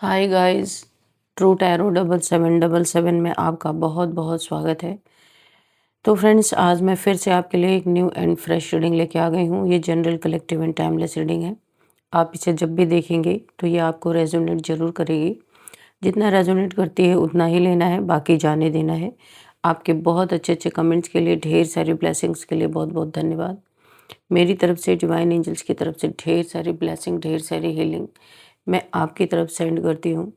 Hi guys, true tarot 7777 में आपका बहुत बहुत स्वागत है। तो फ्रेंड्स, आज मैं फिर से आपके लिए एक न्यू एंड फ्रेश रीडिंग लेके आ गई हूँ। ये general, collective and timeless reading है। आप इसे जब भी देखेंगे तो ये आपको रेजोनेट ज़रूर करेगी। जितना रेजोनेट करती है उतना ही लेना है, बाकी जाने देना है। आपके बहुत अच्छे अच्छे कमेंट्स के लिए, ढेर सारी ब्लेसिंग्स के लिए बहुत बहुत धन्यवाद। मेरी तरफ से, डिवाइन एंजल्स की तरफ से ढेर सारी ब्लेसिंग, ढेर सारी हीलिंग मैं आपकी तरफ सेंड करती हूँ।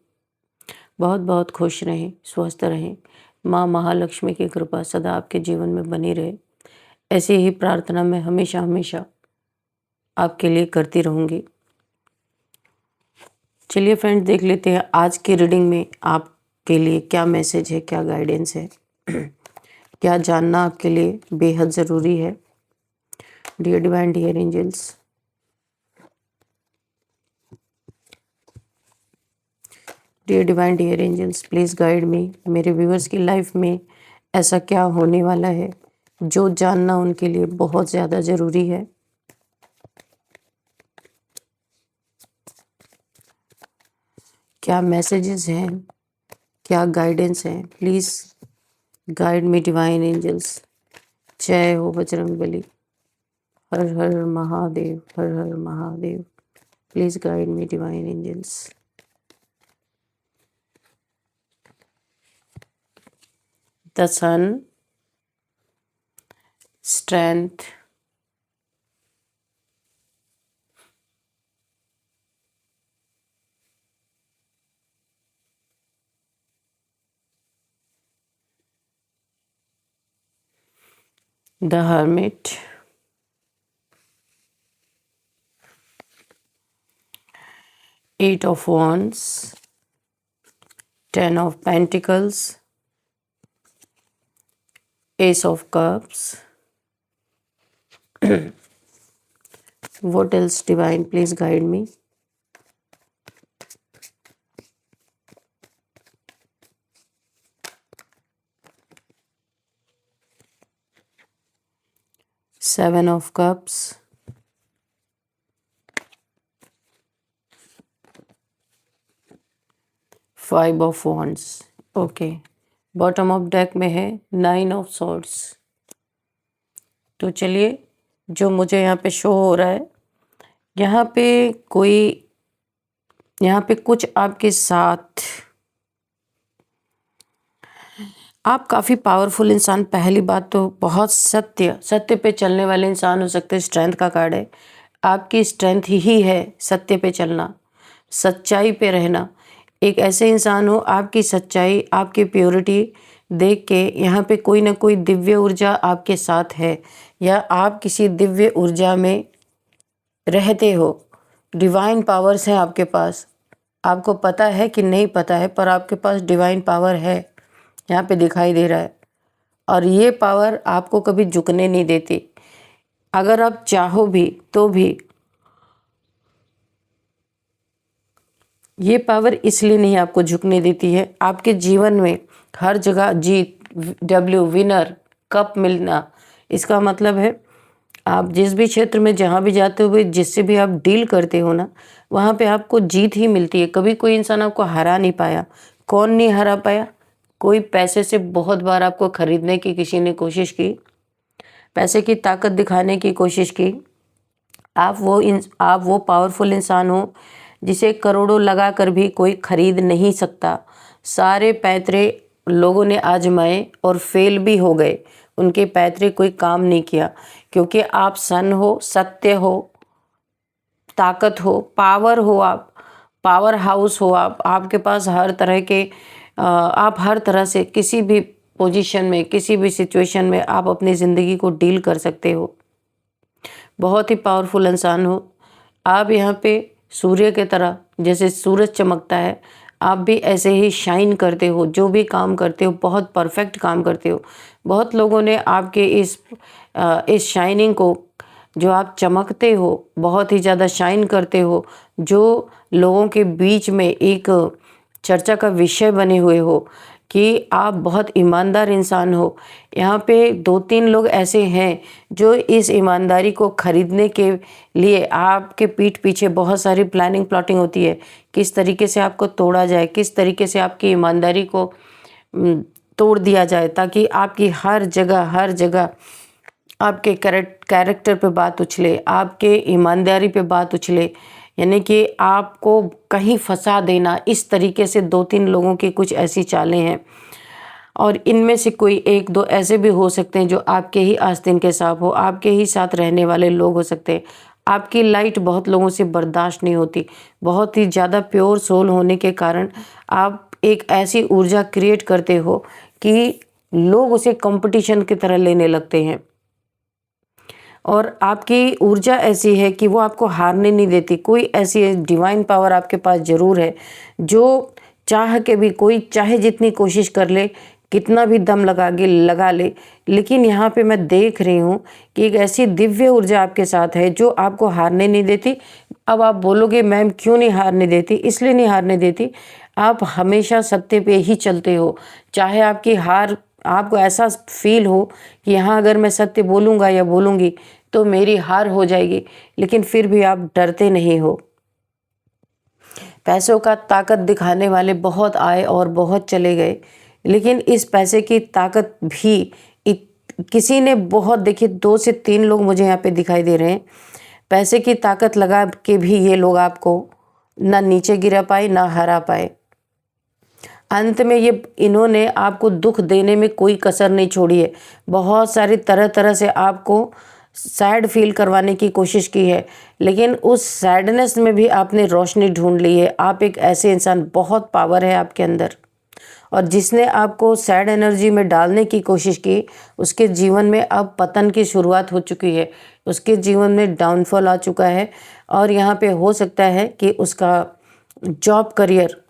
बहुत बहुत खुश रहें, स्वस्थ रहें। माँ महालक्ष्मी की कृपा सदा आपके जीवन में बनी रहे। ऐसी ही प्रार्थना मैं हमेशा हमेशा आपके लिए करती रहूँगी। चलिए फ्रेंड्स, देख लेते हैं आज की रीडिंग में आपके लिए क्या मैसेज है, क्या गाइडेंस है, क्या जानना आपके लिए बेहद ज़रूरी है। Dear divine, dear angels, dear divine, dear angels, please guide me. मेरे व्यूअर्स की लाइफ में ऐसा क्या होने वाला है जो जानना उनके लिए बहुत ज़्यादा ज़रूरी है। क्या मैसेजेस हैं, क्या गाइडेंस है, please guide me divine angels. जय हो बजरंगबली। हर हर महादेव, हर हर Mahadev. Please guide me divine angels. The sun, strength, the hermit, eight of wands, 10 of pentacles, ace of cups. What else, divine? Please guide me. Seven of cups, five of wands. Okay, bottom of deck में है nine of swords. तो चलिए, जो मुझे यहाँ पे show हो रहा है, यहाँ पे कुछ आपके साथ, आप काफ़ी पावरफुल इंसान। पहली बात तो बहुत सत्य पे चलने वाले इंसान हो सकते हैं। स्ट्रेंथ का कार्ड है। आपकी स्ट्रेंथ ही है सत्य पे चलना, सच्चाई पे रहना। एक ऐसे इंसान हो, आपकी सच्चाई, आपकी प्योरिटी देख के यहाँ पे कोई ना कोई दिव्य ऊर्जा आपके साथ है, या आप किसी दिव्य ऊर्जा में रहते हो। डिवाइन पावर्स हैं आपके पास। आपको पता है कि नहीं पता है, पर आपके पास डिवाइन पावर है, यहाँ पे दिखाई दे रहा है। और ये पावर आपको कभी झुकने नहीं देती। अगर आप चाहो भी तो भी ये पावर इसलिए नहीं आपको झुकने देती है। आपके जीवन में हर जगह जीत, विनर, कप मिलना, इसका मतलब है आप जिस भी क्षेत्र में जहाँ भी जाते हो, जिससे भी आप डील करते हो ना, वहाँ पे आपको जीत ही मिलती है। कभी कोई इंसान आपको हरा नहीं पाया। कौन नहीं हरा पाया? कोई पैसे से बहुत बार आपको खरीदने की किसी ने कोशिश की, पैसे की ताकत दिखाने की कोशिश की। आप वो पावरफुल इंसान हो जिसे करोड़ों लगा कर भी कोई खरीद नहीं सकता। सारे पैतरे लोगों ने आजमाए और फेल भी हो गए। उनके पैतरे कोई काम नहीं किया, क्योंकि आप सन हो, सत्य हो, ताकत हो, पावर हो, आप पावर हाउस हो। आपके पास हर तरह के आप हर तरह से किसी भी पोजीशन में, किसी भी सिचुएशन में आप अपनी ज़िंदगी को डील कर सकते हो। बहुत ही पावरफुल इंसान हो आप। यहाँ पे सूर्य के तरह, जैसे सूरज चमकता है, आप भी ऐसे ही शाइन करते हो। जो भी काम करते हो बहुत परफेक्ट काम करते हो। बहुत लोगों ने आपके इस शाइनिंग को, जो आप चमकते हो, बहुत ही ज़्यादा शाइन करते हो, जो लोगों के बीच में एक चर्चा का विषय बने हुए हो कि आप बहुत ईमानदार इंसान हो। यहाँ पे 2-3 लोग ऐसे हैं जो इस ईमानदारी को खरीदने के लिए आपके पीठ पीछे बहुत सारी प्लानिंग प्लॉटिंग होती है, किस तरीके से आपको तोड़ा जाए, किस तरीके से आपकी ईमानदारी को तोड़ दिया जाए, ताकि आपकी हर जगह आपके कैरेक्टर पे बात उछले, आपके ईमानदारी पे बात उछले, यानी कि आपको कहीं फंसा देना। इस तरीके से 2-3 लोगों की कुछ ऐसी चालें हैं, और इनमें से कोई 1-2 ऐसे भी हो सकते हैं जो आपके ही आस्तीन के सांप हो, आपके ही साथ रहने वाले लोग हो सकते हैं। आपकी लाइट बहुत लोगों से बर्दाश्त नहीं होती। बहुत ही ज़्यादा प्योर सोल होने के कारण आप एक ऐसी ऊर्जा क्रिएट करते हो कि लोग उसे कंपटीशन की तरह लेने लगते हैं, और आपकी ऊर्जा ऐसी है कि वो आपको हारने नहीं देती। कोई ऐसी डिवाइन पावर आपके पास ज़रूर है जो चाह के भी, कोई चाहे जितनी कोशिश कर ले, कितना भी दम लगा ले, लेकिन यहाँ पे मैं देख रही हूँ कि एक ऐसी दिव्य ऊर्जा आपके साथ है जो आपको हारने नहीं देती। अब आप बोलोगे मैम क्यों नहीं हारने देती? इसलिए नहीं हारने देती, आप हमेशा सत्य पे ही चलते हो। चाहे आपकी हार, आपको ऐसा फील हो कि यहाँ अगर मैं सत्य बोलूँगा या बोलूँगी तो मेरी हार हो जाएगी, लेकिन फिर भी आप डरते नहीं हो। पैसों का ताकत दिखाने वाले बहुत आए और बहुत चले गए, लेकिन इस पैसे की ताकत भी किसी ने बहुत देखी। 2 से 3 लोग मुझे यहाँ पे दिखाई दे रहे हैं। पैसे की ताकत लगा के भी ये लोग आपको ना नीचे गिरा पाए, ना हरा पाए। अंत में ये इन्होंने आपको दुख देने में कोई कसर नहीं छोड़ी है। बहुत सारी तरह से आपको सैड फील करवाने की कोशिश की है, लेकिन उस सैडनेस में भी आपने रोशनी ढूंढ ली है। आप एक ऐसे इंसान, बहुत पावर है आपके अंदर, और जिसने आपको सैड एनर्जी में डालने की कोशिश की, उसके जीवन में अब पतन की शुरुआत हो चुकी है। उसके जीवन में डाउनफॉल आ चुका है, और यहाँ पे हो सकता है कि उसका जॉब करियर,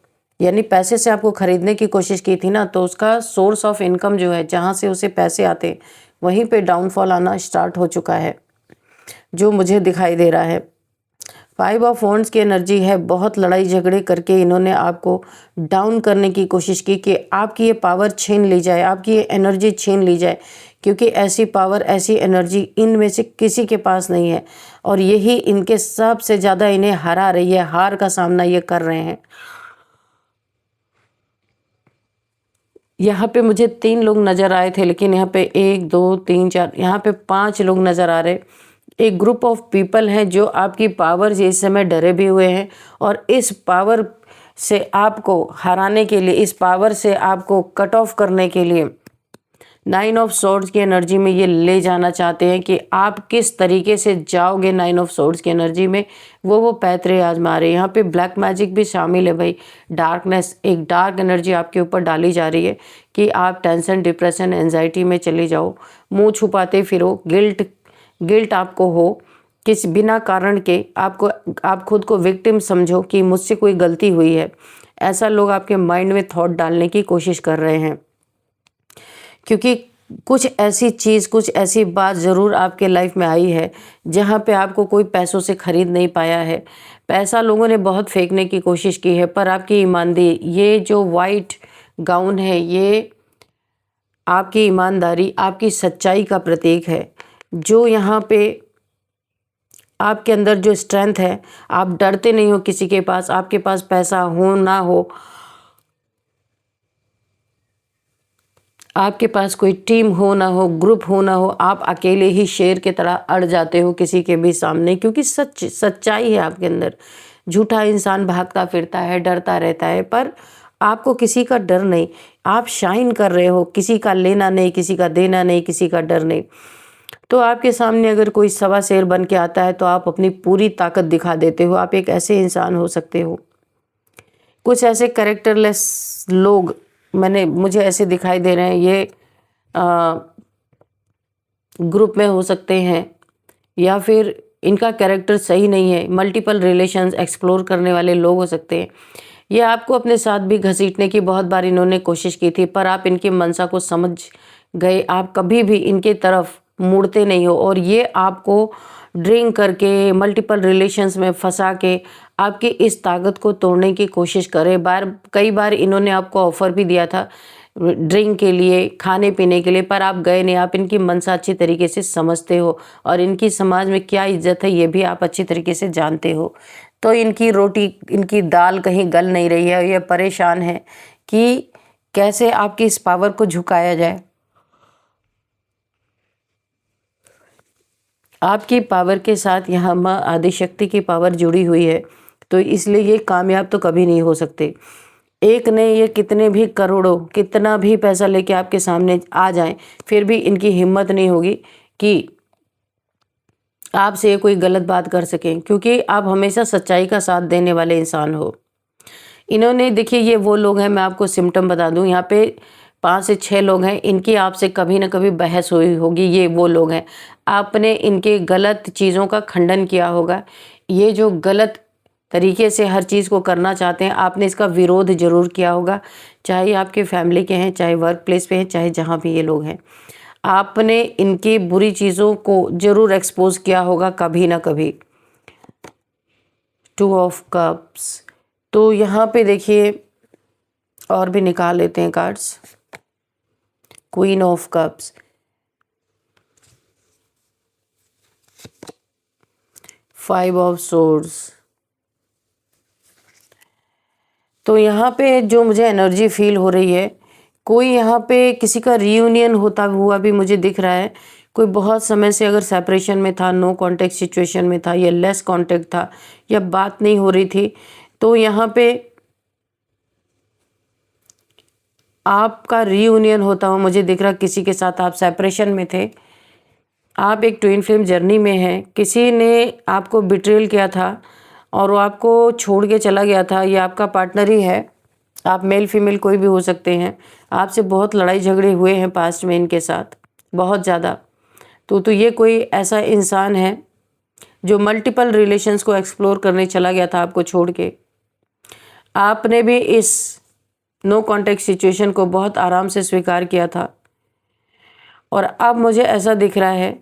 यानी पैसे से आपको खरीदने की कोशिश की थी ना, तो उसका सोर्स ऑफ इनकम जो है, जहाँ से उसे पैसे आते, वहीं पे डाउनफॉल आना स्टार्ट हो चुका है, जो मुझे दिखाई दे रहा है। 5 ऑफ वॉन्ड्स की एनर्जी है। बहुत लड़ाई झगड़े करके इन्होंने आपको डाउन करने की कोशिश की कि आपकी ये पावर छीन ली जाए, आपकी ये एनर्जी छीन ली जाए, क्योंकि ऐसी पावर, ऐसी एनर्जी इनमें से किसी के पास नहीं है, और यही इनके सबसे ज़्यादा इन्हें हरा रही है। हार का सामना ये कर रहे हैं। यहाँ पे मुझे 3 लोग नज़र आए थे, लेकिन यहाँ पे 1, 2, 3, 4, यहाँ पे 5 लोग नज़र आ रहे। एक ग्रुप ऑफ पीपल हैं जो आपकी पावर से इस समय डरे भी हुए हैं, और इस पावर से आपको हराने के लिए, इस पावर से आपको कट ऑफ करने के लिए 9 ऑफ सोर्ड्स की एनर्जी में ये ले जाना चाहते हैं कि आप किस तरीके से जाओगे 9 ऑफ सोर्ड्स की एनर्जी में, वो पैतरे आजमा रहे हैं। यहाँ पे ब्लैक मैजिक भी शामिल है भाई। डार्कनेस, एक डार्क एनर्जी आपके ऊपर डाली जा रही है कि आप टेंशन, डिप्रेशन, एंजाइटी में चले जाओ, मुंह छुपाते फिरो, गिल्ट आपको हो, किस बिना कारण के आप खुद को विक्टिम समझो कि मुझसे कोई गलती हुई है। ऐसा लोग आपके माइंड में थॉट डालने की कोशिश कर रहे हैं, क्योंकि कुछ ऐसी चीज़, कुछ ऐसी बात ज़रूर आपके लाइफ में आई है जहाँ पे आपको कोई पैसों से खरीद नहीं पाया है। पैसा लोगों ने बहुत फेंकने की कोशिश की है, पर आपकी ईमानदारी, ये जो वाइट गाउन है, ये आपकी ईमानदारी, आपकी सच्चाई का प्रतीक है। जो यहाँ पे आपके अंदर जो स्ट्रेंथ है, आप डरते नहीं हो किसी के पास, आपके पास पैसा हो ना हो, आपके पास कोई टीम हो ना हो, ग्रुप हो ना हो, आप अकेले ही शेर की तरह अड़ जाते हो किसी के भी सामने, क्योंकि सच्चाई है आपके अंदर। झूठा इंसान भागता फिरता है, डरता रहता है, पर आपको किसी का डर नहीं। आप शाइन कर रहे हो, किसी का लेना नहीं, किसी का देना नहीं, किसी का डर नहीं। तो आपके सामने अगर कोई सवा शेर बन के आता है तो आप अपनी पूरी ताकत दिखा देते हो। आप एक ऐसे इंसान हो सकते हो। कुछ ऐसे कैरेक्टरलेस लोग मुझे ऐसे दिखाई दे रहे हैं, ये ग्रुप में हो सकते हैं, या फिर इनका कैरेक्टर सही नहीं है। मल्टीपल रिलेशंस एक्सप्लोर करने वाले लोग हो सकते हैं। ये आपको अपने साथ भी घसीटने की बहुत बार इन्होंने कोशिश की थी, पर आप इनकी मंशा को समझ गए। आप कभी भी इनके तरफ मुड़ते नहीं हो, और ये आपको ड्रिंक करके, मल्टीपल रिलेशंस में फंसा के आपकी इस ताकत को तोड़ने की कोशिश करे। कई बार इन्होंने आपको ऑफ़र भी दिया था ड्रिंक के लिए, खाने पीने के लिए, पर आप गए नहीं। आप इनकी मनसा अच्छी तरीके से समझते हो और इनकी समाज में क्या इज्जत है ये भी आप अच्छी तरीके से जानते हो। तो इनकी रोटी, इनकी दाल कहीं गल नहीं रही है, ये परेशान है कि कैसे आपकी इस पावर को झुकाया जाए। आपकी पावर के साथ यहाँ माँ आदिशक्ति की पावर जुड़ी हुई है, तो इसलिए ये कामयाब तो कभी नहीं हो सकते। एक ने ये कितने भी करोड़ों, कितना भी पैसा लेके आपके सामने आ जाएं, फिर भी इनकी हिम्मत नहीं होगी कि आपसे ये कोई गलत बात कर सकें, क्योंकि आप हमेशा सच्चाई का साथ देने वाले इंसान हो। इन्होंने, देखिए ये वो लोग हैं, मैं आपको सिम्टम बता दूं, यहाँ पे 5 से 6 लोग हैं, इनकी आपसे कभी ना कभी बहस हुई होगी। ये वो लोग हैं, आपने इनके गलत चीज़ों का खंडन किया होगा। ये जो गलत तरीके से हर चीज़ को करना चाहते हैं, आपने इसका विरोध ज़रूर किया होगा, चाहे आपके फैमिली के हैं, चाहे वर्क प्लेस पे हैं, चाहे जहाँ भी ये लोग हैं। आपने इनकी बुरी चीज़ों को ज़रूर एक्सपोज किया होगा कभी ना कभी। 2 ऑफ कप्स, तो यहाँ पे देखिए और भी निकाल लेते हैं cards. Queen of cups, 5 of swords. तो यहाँ पे जो मुझे एनर्जी फील हो रही है, कोई यहाँ पे किसी का रीयूनियन होता हुआ भी मुझे दिख रहा है। कोई बहुत समय से अगर सेपरेशन में था, नो कांटेक्ट सिचुएशन में था, या लेस कांटेक्ट था, या बात नहीं हो रही थी, तो यहाँ पे आपका रीयूनियन होता हुआ मुझे दिख रहा। किसी के साथ आप सेपरेशन में थे, आप एक ट्विन फ्लेम जर्नी में हैं, किसी ने आपको बिट्रेल किया था और वो आपको छोड़ के चला गया था। ये आपका पार्टनर ही है, आप मेल फीमेल कोई भी हो सकते हैं। आपसे बहुत लड़ाई झगड़े हुए हैं पास्ट में इनके साथ, बहुत ज़्यादा। तो ये कोई ऐसा इंसान है जो मल्टीपल रिलेशंस को एक्सप्लोर करने चला गया था आपको छोड़ के। आपने भी इस नो कॉन्टेक्ट सिचुएशन को बहुत आराम से स्वीकार किया था, और अब मुझे ऐसा दिख रहा है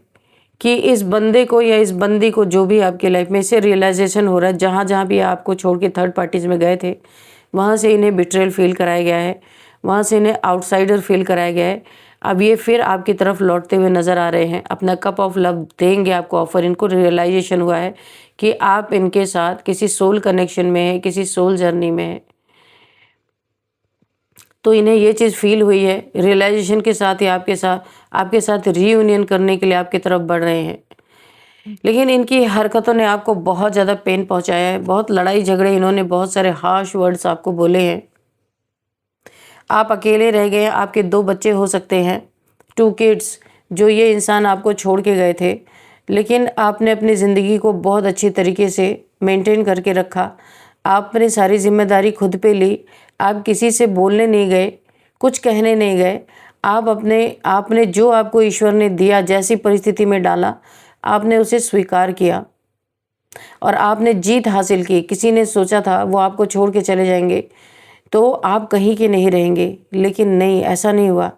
कि इस बंदे को या इस बंदी को, जो भी आपकी लाइफ में, इसे रियलाइजेशन हो रहा है, जहाँ जहाँ भी आपको छोड़ के थर्ड पार्टीज़ में गए थे, वहाँ से इन्हें बिट्रेल फील कराया गया है, वहाँ से इन्हें आउटसाइडर फील कराया गया है। अब ये फिर आपकी तरफ लौटते हुए नज़र आ रहे हैं, अपना कप ऑफ लव देंगे आपको ऑफर। इनको रियलाइजेशन हुआ है कि आप इनके साथ किसी सोल कनेक्शन में है, किसी सोल जर्नी में है। तो इन्हें ये चीज़ फील हुई है, रियलाइजेशन के साथ ही आपके साथ रीयूनियन करने के लिए आपकी तरफ बढ़ रहे हैं। लेकिन इनकी हरकतों ने आपको बहुत ज़्यादा पेन पहुंचाया है, बहुत लड़ाई झगड़े, इन्होंने बहुत सारे हार्श वर्ड्स आपको बोले हैं। आप अकेले रह गए हैं, आपके 2 बच्चे हो सकते हैं, 2 किड्स, जो ये इंसान आपको छोड़ के गए थे, लेकिन आपने अपनी ज़िंदगी को बहुत अच्छी तरीके से मेंटेन करके रखा। आपने सारी जिम्मेदारी खुद पे ली, आप किसी से बोलने नहीं गए, कुछ कहने नहीं गए। आपने जो आपको ईश्वर ने दिया, जैसी परिस्थिति में डाला, आपने उसे स्वीकार किया और आपने जीत हासिल की। किसी ने सोचा था वो आपको छोड़ के चले जाएंगे तो आप कहीं के नहीं रहेंगे, लेकिन नहीं, ऐसा नहीं हुआ।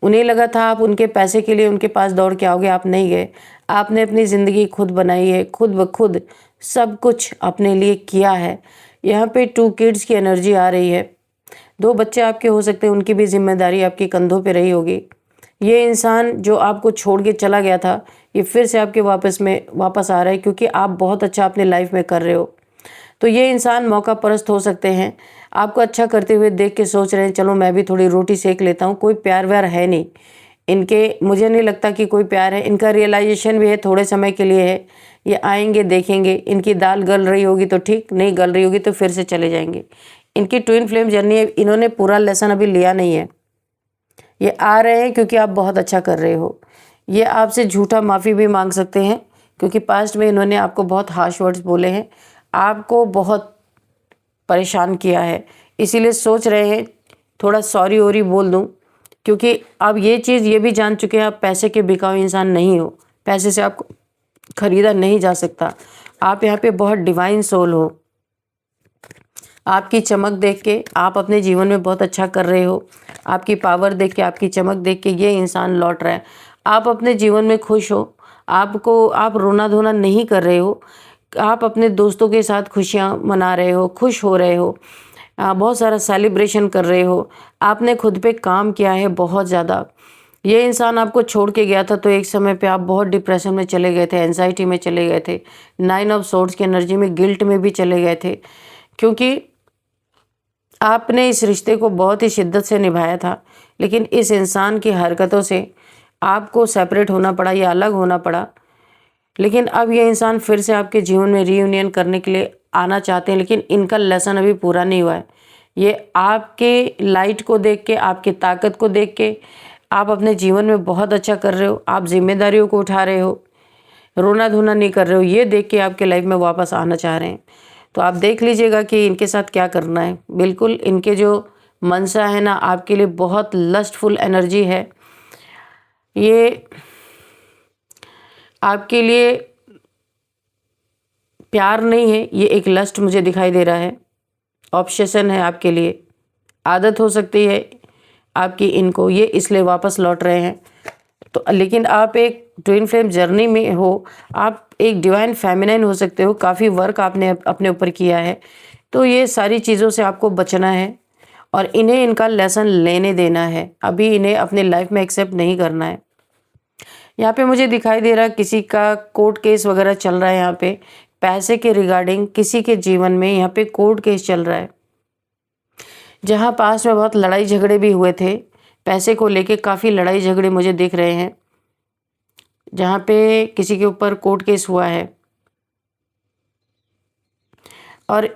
उन्हें लगा था आप उनके पैसे के लिए उनके पास दौड़ के आओगे, आप नहीं गए। आपने अपनी ज़िंदगी खुद बनाई है, खुद ब खुद सब कुछ अपने लिए किया है। यहाँ पे 2 किड्स की एनर्जी आ रही है, 2 बच्चे आपके हो सकते हैं, उनकी भी जिम्मेदारी आपके कंधों पे रही होगी। ये इंसान जो आपको छोड़ के चला गया था, ये फिर से आपके वापस आ रहा है, क्योंकि आप बहुत अच्छा अपने लाइफ में कर रहे हो। तो ये इंसान मौका परस्त हो सकते हैं, आपको अच्छा करते हुए देख के सोच रहे हैं चलो मैं भी थोड़ी रोटी सेक लेता हूँ। कोई प्यार व्यार है नहीं इनके, मुझे नहीं लगता कि कोई प्यार है। इनका रियलाइजेशन भी है, थोड़े समय के लिए है, ये आएंगे, देखेंगे, इनकी दाल गल रही होगी तो ठीक, नहीं गल रही होगी तो फिर से चले जाएंगे। इनकी ट्विन फ्लेम जर्नी है, इन्होंने पूरा लेसन अभी लिया नहीं है। ये आ रहे हैं क्योंकि आप बहुत अच्छा कर रहे हो। ये आपसे झूठा माफ़ी भी मांग सकते हैं, क्योंकि पास्ट में इन्होंने आपको बहुत हार्श वर्ड्स बोले हैं, आपको बहुत परेशान किया है, इसीलिए सोच रहे हैं थोड़ा सॉरी ओरी बोल दूं, क्योंकि अब ये चीज़ ये भी जान चुके हैं आप पैसे के बिकाऊ इंसान नहीं हो, पैसे से आपको खरीदा नहीं जा सकता। आप यहाँ पे बहुत डिवाइन सोल हो। आपकी चमक देख के आप अपने जीवन में बहुत अच्छा कर रहे हो, आपकी पावर देख के, आपकी चमक देख के ये इंसान लौट रहा है। आप अपने जीवन में खुश हो, आप रोना धोना नहीं कर रहे हो, आप अपने दोस्तों के साथ खुशियाँ मना रहे हो, खुश हो रहे हो। बहुत सारा सेलिब्रेशन कर रहे हो, आपने खुद पे काम किया है बहुत ज़्यादा। ये इंसान आपको छोड़ के गया था तो एक समय पे आप बहुत डिप्रेशन में चले गए थे, एंजाइटी में चले गए थे, 9 ऑफ सोर्ड्स की एनर्जी में, गिल्ट में भी चले गए थे, क्योंकि आपने इस रिश्ते को बहुत ही शिद्दत से निभाया था। लेकिन इस इंसान की हरकतों से आपको सेपरेट होना पड़ा या अलग होना पड़ा। लेकिन अब ये इंसान फिर से आपके जीवन में रीयूनियन करने के लिए आना चाहते हैं, लेकिन इनका लेसन अभी पूरा नहीं हुआ है। ये आपके लाइट को देख के, आपकी ताकत को देख के, आप अपने जीवन में बहुत अच्छा कर रहे हो, आप जिम्मेदारियों को उठा रहे हो, रोना धोना नहीं कर रहे हो, ये देख के आपके लाइफ में वापस आना चाह रहे हैं। तो आप देख लीजिएगा कि इनके साथ क्या करना है। बिल्कुल इनके जो मनसा है ना, आपके लिए बहुत लस्टफुल एनर्जी है। ये आपके लिए प्यार नहीं है, ये एक लस्ट मुझे दिखाई दे रहा है, ऑब्सेशन है आपके लिए, आदत हो सकती है आपकी इनको, ये इसलिए वापस लौट रहे हैं। तो लेकिन आप एक ट्विन फ्लेम जर्नी में हो, आप एक डिवाइन फेमिनाइन हो सकते हो, काफ़ी वर्क आपने अपने ऊपर किया है। तो ये सारी चीज़ों से आपको बचना है और इन्हें इनका लेसन लेने देना है, अभी इन्हें अपने लाइफ में एक्सेप्ट नहीं करना है। यहाँ पे मुझे दिखाई दे रहा है किसी का कोर्ट केस वगैरह चल रहा है, यहाँ पे पैसे के रिगार्डिंग किसी के जीवन में यहाँ पे कोर्ट केस चल रहा है, जहाँ पास में बहुत लड़ाई झगड़े भी हुए थे, पैसे को लेके काफ़ी लड़ाई झगड़े मुझे दिख रहे हैं, जहाँ पे किसी के ऊपर कोर्ट केस हुआ है। और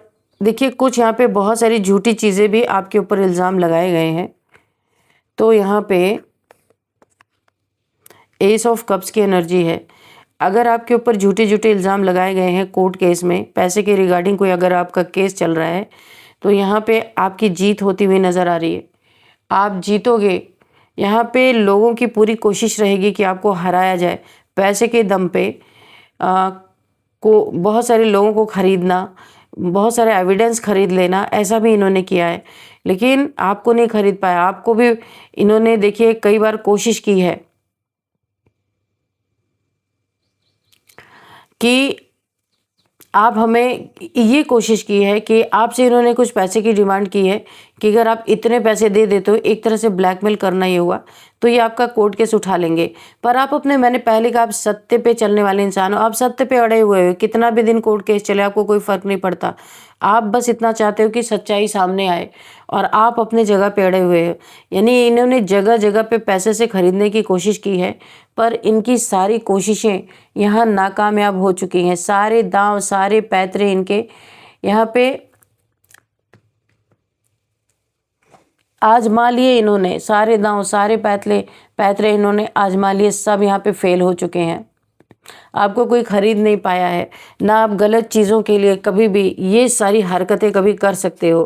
देखिए कुछ यहाँ पे बहुत सारी झूठी चीज़ें भी आपके ऊपर इल्ज़ाम लगाए गए हैं। तो यहाँ पे एस ऑफ कप्स की एनर्जी है। अगर आपके ऊपर झूठे झूठे इल्ज़ाम लगाए गए हैं कोर्ट केस में, पैसे के रिगार्डिंग कोई अगर आपका केस चल रहा है, तो यहाँ पे आपकी जीत होती हुई नज़र आ रही है, आप जीतोगे। यहाँ पे लोगों की पूरी कोशिश रहेगी कि आपको हराया जाए, पैसे के दम पे को बहुत सारे लोगों को ख़रीदना, बहुत सारे एविडेंस ख़रीद लेना, ऐसा भी इन्होंने किया है, लेकिन आपको नहीं ख़रीद पाया। आपको भी इन्होंने देखिए कई बार कोशिश की है कि आप हमें, ये कोशिश की है कि आपसे इन्होंने कुछ पैसे की डिमांड की है कि अगर आप इतने पैसे दे देते हो, एक तरह से ब्लैकमेल करना ये हुआ, तो ये आपका कोर्ट केस उठा लेंगे। पर आप अपने, मैंने पहले कहा, आप सत्य पे चलने वाले इंसान हो, आप सत्य पे अड़े हुए हो, कितना भी दिन कोर्ट केस चले आपको कोई फ़र्क नहीं पड़ता। आप बस इतना चाहते हो कि सच्चाई सामने आए और आप अपने जगह पे अड़े हुए हो। यानी इन्होंने जगह जगह पे पैसे से ख़रीदने की कोशिश की है, पर इनकी सारी कोशिशें यहाँ नाकामयाब हो चुकी हैं। सारे दांव, सारे पैतरे इनके यहाँ पे आजमा लिए इन्होंने, सारे दांव, सारे पैतरे इन्होंने आजमा लिए, सब यहाँ पे फेल हो चुके हैं। आपको कोई खरीद नहीं पाया है, ना आप गलत चीज़ों के लिए कभी भी ये सारी हरकतें कभी कर सकते हो।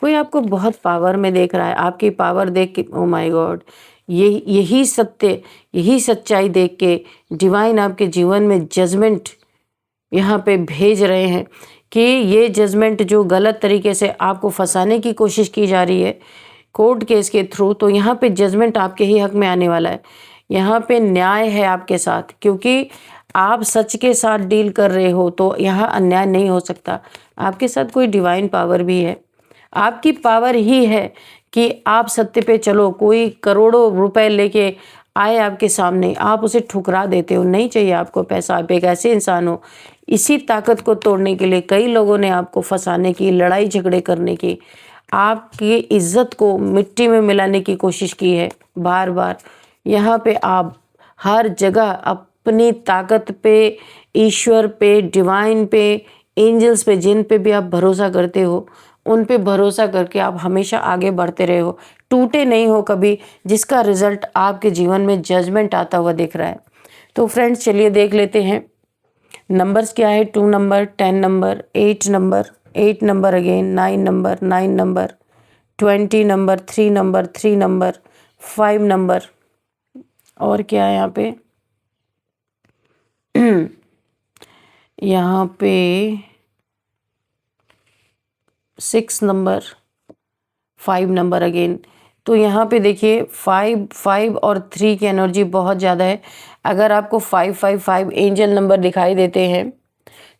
कोई आपको बहुत पावर में देख रहा है, आपकी पावर देख के ओ माय गॉड, यही सत्य, यही सच्चाई देख के डिवाइन आपके जीवन में जजमेंट यहाँ पे भेज रहे हैं कि ये जजमेंट जो गलत तरीके से आपको फंसाने की कोशिश की जा रही है कोर्ट केस के थ्रू, तो यहाँ पे जजमेंट आपके ही हक में आने वाला है। यहाँ पे न्याय है आपके साथ, क्योंकि आप सच के साथ डील कर रहे हो, तो यहाँ अन्याय नहीं हो सकता। आपके साथ कोई डिवाइन पावर भी है, आपकी पावर ही है कि आप सत्य पे चलो। कोई करोड़ों रुपए लेके आए आपके सामने, आप उसे ठुकरा देते हो, नहीं चाहिए आपको पैसा। आप एक ऐसे इंसान हो, इसी ताकत को तोड़ने के लिए कई लोगों ने आपको फंसाने की, लड़ाई झगड़े करने की, आपकी इज्जत को मिट्टी में मिलाने की कोशिश की है बार बार। यहाँ पे आप हर जगह अपनी ताकत पे, ईश्वर पे, डिवाइन पे, एंजल्स पे, जिन पे भी आप भरोसा करते हो, उन पे भरोसा करके आप हमेशा आगे बढ़ते रहे हो, टूटे नहीं हो कभी, जिसका रिजल्ट आपके जीवन में जजमेंट आता हुआ दिख रहा है। तो फ्रेंड्स चलिए देख लेते हैं नंबर्स क्या है। 2 number, 10 number, 8 number, 8 number again, 9 number, 9 number, 20 number, 3 number, 3 number, 5 number, और क्या है यहाँ पे यहाँ पे 6 नंबर, 5 नंबर अगेन। तो यहाँ पे देखिए 5 और 3 की एनर्जी बहुत ज़्यादा है। अगर आपको 5 एंजल नंबर दिखाई देते हैं,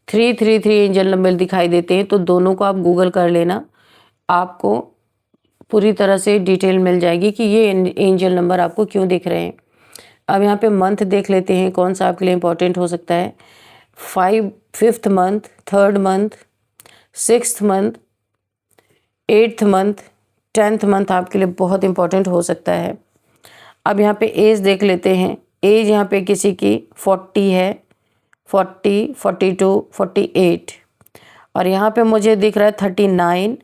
3 एंजल नंबर दिखाई देते हैं, तो दोनों को आप गूगल कर लेना। आपको पूरी तरह से डिटेल मिल जाएगी कि ये एंजल नंबर आपको क्यों दिख रहे हैं। अब यहाँ पे मंथ देख लेते हैं कौन सा आपके लिए इम्पोर्टेंट हो सकता है। 5th month, 3rd month, 6th month, 8th month, 10th month आपके लिए बहुत इम्पोर्टेंट हो सकता है। अब यहाँ पे एज देख लेते हैं। एज यहाँ पे किसी की 40 है, 40, 42, 48, और यहाँ पे मुझे दिख रहा है 39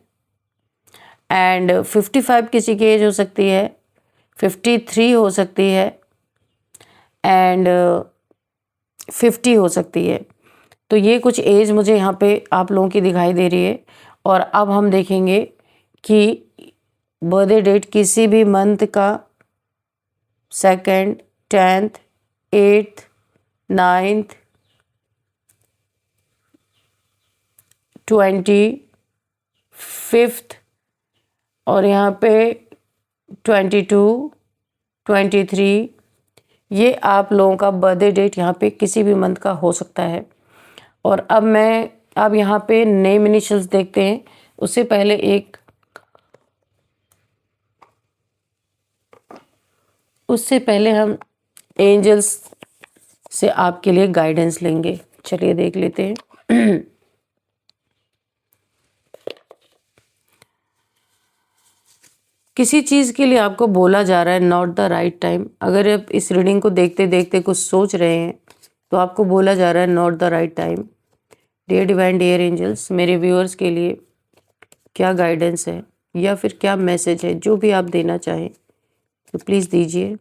एंड 55 किसी की एज हो सकती है, 53 हो सकती है एंड 50 हो सकती है। तो ये कुछ एज मुझे यहाँ पे आप लोगों की दिखाई दे रही है। और अब हम देखेंगे कि बर्थडे डेट किसी भी मंथ का 2nd, 10th, 8th, 9th, 25th और यहाँ पे 22, 23, ये आप लोगों का बर्थडे डेट यहाँ पे किसी भी मंथ का हो सकता है। और अब यहाँ पे नेम इनिशियल्स देखते हैं। उससे पहले हम एंजल्स से आपके लिए गाइडेंस लेंगे। चलिए देख लेते हैं। किसी चीज़ के लिए आपको बोला जा रहा है नॉट द राइट टाइम। अगर आप इस रीडिंग को देखते देखते कुछ सोच रहे हैं तो आपको बोला जा रहा है not the right time. Dear divine, dear angels, मेरे व्यूअर्स के लिए क्या गाइडेंस है या फिर क्या मैसेज है, जो भी आप देना चाहें तो प्लीज़ दीजिए।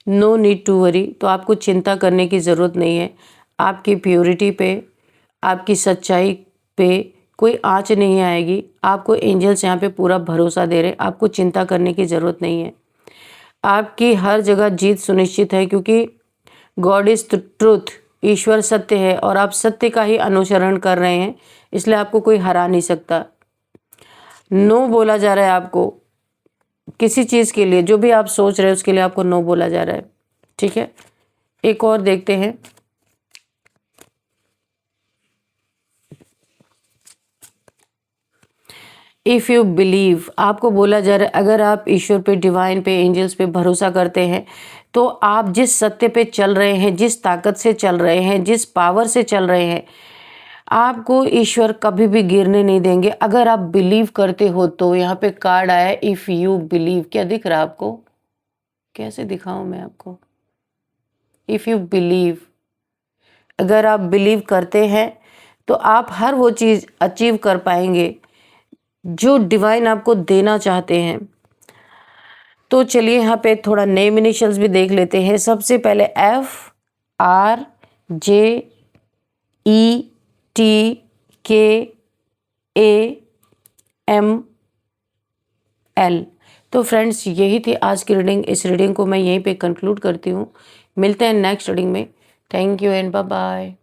नो नीड टू वरी, तो आपको चिंता करने की ज़रूरत नहीं है। आपकी प्योरिटी पे, आपकी सच्चाई पे कोई आँच नहीं आएगी। आपको एंजल्स यहाँ पे पूरा भरोसा दे रहे, आपको चिंता करने की ज़रूरत नहीं है। आपकी हर जगह जीत सुनिश्चित है, क्योंकि गॉड इज़ ट्रुथ, ईश्वर सत्य है और आप सत्य का ही अनुसरण कर रहे हैं, इसलिए आपको कोई हरा नहीं सकता। नो बोला जा रहा है आपको किसी चीज़ के लिए, जो भी आप सोच रहे हैं उसके लिए आपको नो बोला जा रहा है। ठीक है, एक और देखते हैं। इफ़ यू बिलीव, आपको बोला जा रहा है अगर आप ईश्वर पे, डिवाइन पे, एंजल्स पे भरोसा करते हैं तो आप जिस सत्य पे चल रहे हैं, जिस ताकत से चल रहे हैं, जिस पावर से चल रहे हैं, आपको ईश्वर कभी भी गिरने नहीं देंगे अगर आप बिलीव करते हो तो। यहाँ पे कार्ड आया है इफ़ यू बिलीव। क्या दिख रहा है आपको? कैसे दिखाऊं मैं आपको? इफ़ यू बिलीव, अगर आप बिलीव करते हैं तो आप हर वो चीज़ अचीव कर पाएंगे जो डिवाइन आपको देना चाहते हैं। तो चलिए यहाँ पे थोड़ा नेम इनिशियल्स भी देख लेते हैं। सबसे पहले FRJETKAML। तो फ्रेंड्स, यही थी आज की रीडिंग। इस रीडिंग को मैं यहीं पे कंक्लूड करती हूँ। मिलते हैं नेक्स्ट रीडिंग में। Thank you and bye bye.